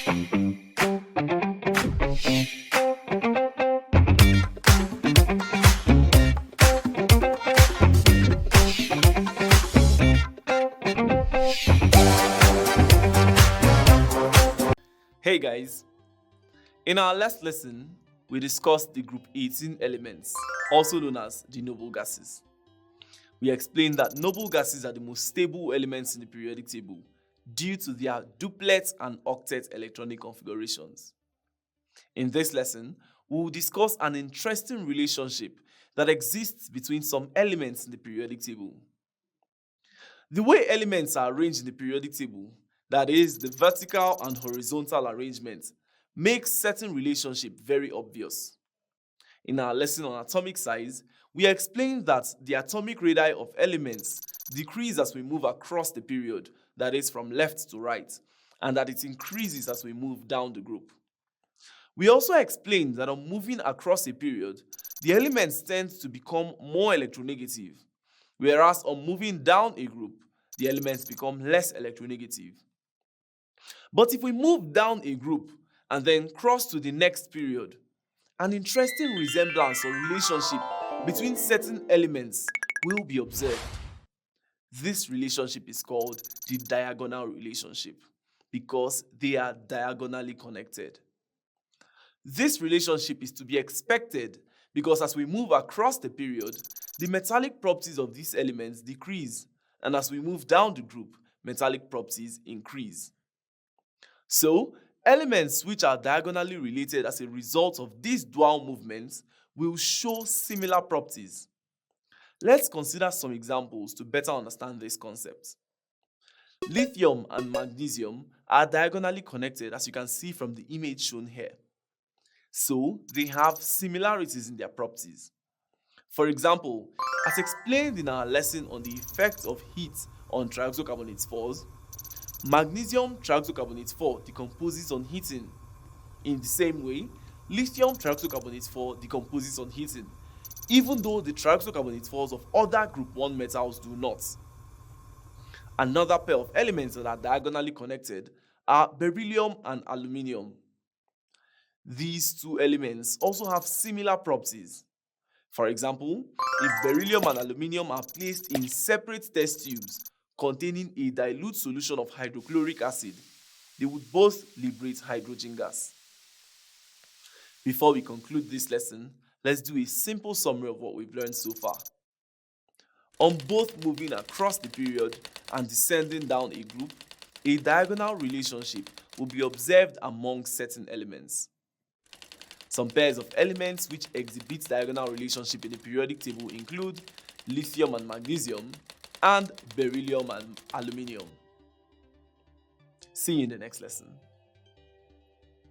Hey guys, in our last lesson, we discussed the group 18 elements, also known as the noble gases. We explained that noble gases are the most stable elements in the periodic table due to their duplet and octet electronic configurations. In this lesson, we will discuss an interesting relationship that exists between some elements in the periodic table. The way elements are arranged in the periodic table, that is, the vertical and horizontal arrangement, makes certain relationship very obvious. In our lesson on atomic size, we explained that the atomic radii of elements decrease as we move across the period, that is, from left to right, and that it increases as we move down the group. We also explained that on moving across a period, the elements tend to become more electronegative, whereas on moving down a group, the elements become less electronegative. But if we move down a group and then cross to the next period, an interesting resemblance or relationship between certain elements will be observed. This relationship is called the diagonal relationship because they are diagonally connected. This relationship is to be expected because as we move across the period, the metallic properties of these elements decrease, and as we move down the group, metallic properties increase. So, elements which are diagonally related as a result of these dual movements will show similar properties. Let's consider some examples to better understand this concept. Lithium and magnesium are diagonally connected, as you can see from the image shown here. So, they have similarities in their properties. For example, as explained in our lesson on the effect of heat on trioxocarbonate 4s, magnesium trioxocarbonate 4 decomposes on heating. In the same way, lithium trioxocarbonate 4 decomposes on heating, even though the trioxocarbonate 4s of other group 1 metals do not. Another pair of elements that are diagonally connected are beryllium and aluminium. These two elements also have similar properties. For example, if beryllium and aluminium are placed in separate test tubes containing a dilute solution of hydrochloric acid, they would both liberate hydrogen gas. Before we conclude this lesson, let's do a simple summary of what we've learned so far. On both moving across the period and descending down a group, a diagonal relationship will be observed among certain elements. Some pairs of elements which exhibit diagonal relationship in the periodic table include lithium and magnesium and beryllium and aluminium. See you in the next lesson.